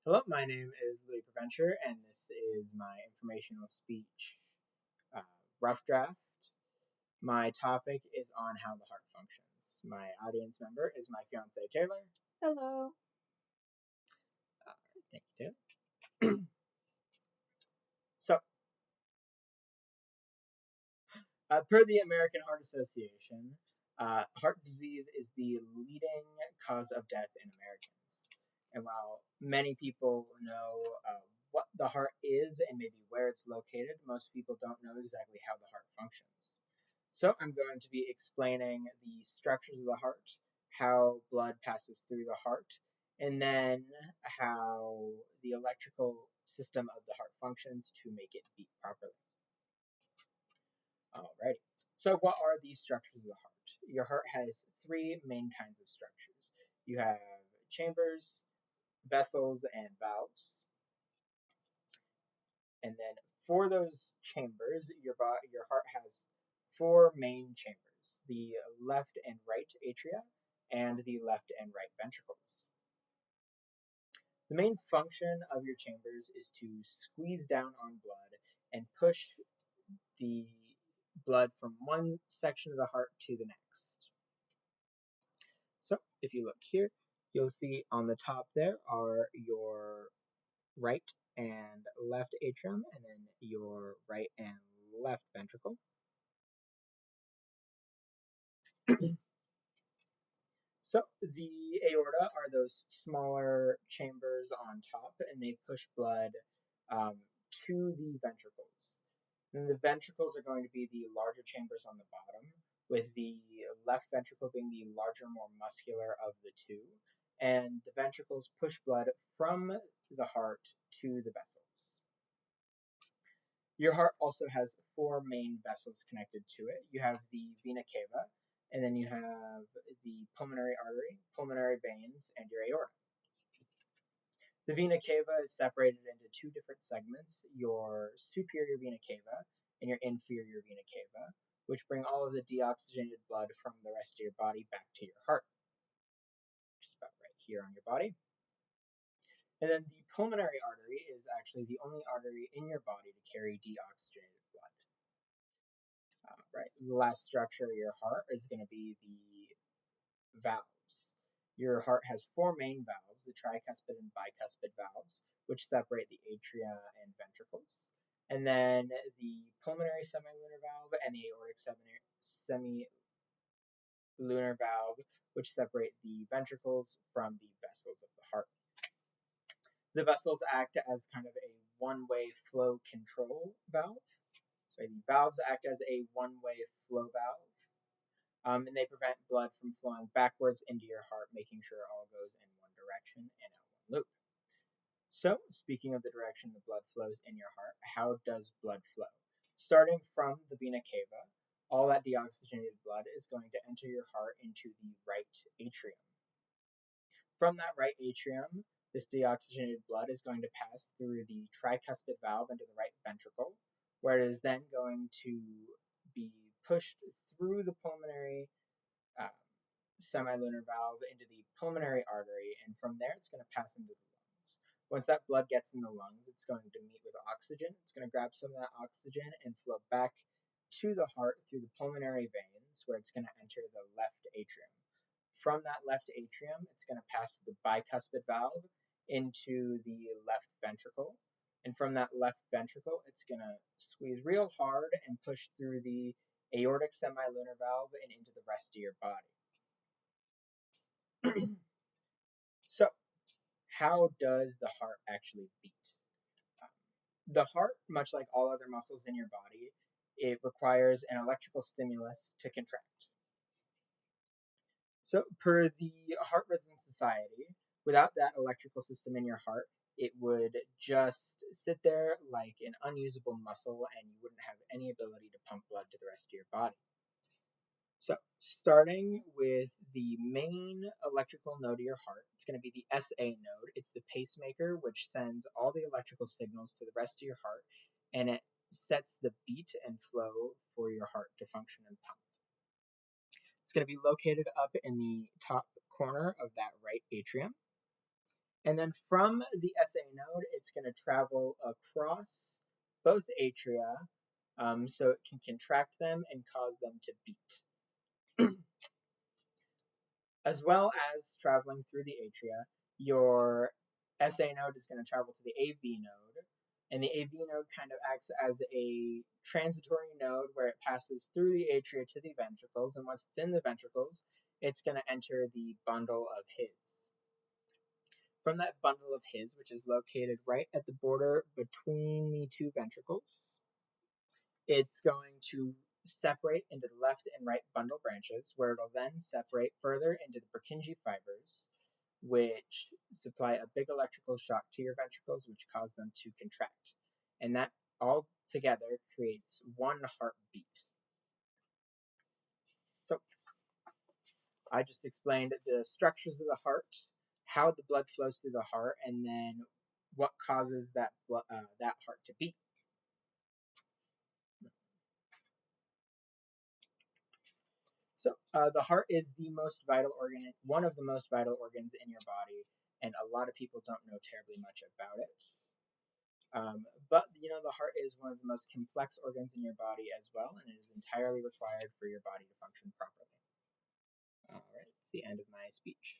Hello, my name is Louis Preventure, and this is my informational speech uh, rough draft. My topic is on how the heart functions. My audience member is my fiance Taylor. Hello. Thank you, Taylor. So, per the American Heart Association, heart disease is the leading cause of death in Americans. And while many people know what the heart is and maybe where it's located, most people don't know exactly how the heart functions. So I'm going to be explaining the structures of the heart, how blood passes through the heart, and then how the electrical system of the heart functions to make it beat properly. Alrighty. So what are these structures of the heart? Your heart has three main kinds of structures. You have chambers, vessels, and valves. And then for those chambers, your heart has four main chambers: the left and right atria and the left and right ventricles. The main function of your chambers is to squeeze down on blood and push the blood from one section of the heart to the next. So if you look here, you'll see on the top there are your right and left atrium, and then your right and left ventricle. So the aorta are those smaller chambers on top, and they push blood to the ventricles. And the ventricles are going to be the larger chambers on the bottom, with the left ventricle being the larger, more muscular of the two. And the ventricles push blood from the heart to the vessels. Your heart also has four main vessels connected to it. You have the vena cava, and then you have the pulmonary artery, pulmonary veins, and your aorta. The vena cava is separated into two different segments: your superior vena cava and your inferior vena cava, which bring all of the deoxygenated blood from the rest of your body back to your heart, which is about right here on your body. And then the pulmonary artery is actually the only artery in your body to carry deoxygenated blood. Right. The last structure of your heart is going to be the valves. Your heart has four main valves: the tricuspid and bicuspid valves, which separate the atria and ventricles. And then the pulmonary semilunar valve and the aortic semilunar valve, which separate the ventricles from the vessels of the heart. The vessels act as kind of a one-way flow control valve. So the valves act as a one-way flow valve. And they prevent blood from flowing backwards into your heart, making sure it all goes in one direction and out one loop. So, speaking of the direction the blood flows in your heart, how does blood flow? Starting from the vena cava, all that deoxygenated blood is going to enter your heart into the right atrium. From that right atrium, this deoxygenated blood is going to pass through the tricuspid valve into the right ventricle, where it is then going to be pushed through the pulmonary semilunar valve into the pulmonary artery, and from there it's going to pass into the lungs. Once that blood gets in the lungs, it's going to meet with oxygen. It's going to grab some of that oxygen and flow back to the heart through the pulmonary veins, where it's going to enter the left atrium. From that left atrium, it's going to pass the bicuspid valve into the left ventricle. And from that left ventricle, it's going to squeeze real hard and push through the aortic semilunar valve and into the rest of your body. So, how does the heart actually beat? The heart, much like all other muscles in your body, it requires an electrical stimulus to contract. So, per the Heart Rhythm Society, without that electrical system in your heart, it would just sit there like an unusable muscle, and you wouldn't have any ability to pump blood to the rest of your body. So, starting with the main electrical node of your heart, it's going to be the SA node. It's the pacemaker, which sends all the electrical signals to the rest of your heart, and it sets the beat and flow for your heart to function and pump. It's going to be located up in the top corner of that right atrium. And then from the SA node, it's going to travel across both atria, so it can contract them and cause them to beat. As well as traveling through the atria, your SA node is going to travel to the AV node, and the AV node kind of acts as a transitory node where it passes through the atria to the ventricles, and once it's in the ventricles, it's going to enter the bundle of His. From that bundle of His, which is located right at the border between the two ventricles, it's going to separate into the left and right bundle branches, where it'll then separate further into the Purkinje fibers, which supply a big electrical shock to your ventricles, which cause them to contract. And that all together creates one heartbeat. So I just explained the structures of the heart, how the blood flows through the heart, and then what causes that heart to beat. So the heart is the most vital organ, one of the most vital organs in your body, and a lot of people don't know terribly much about it. But the heart is one of the most complex organs in your body as well, and it is entirely required for your body to function properly. All right, it's the end of my speech.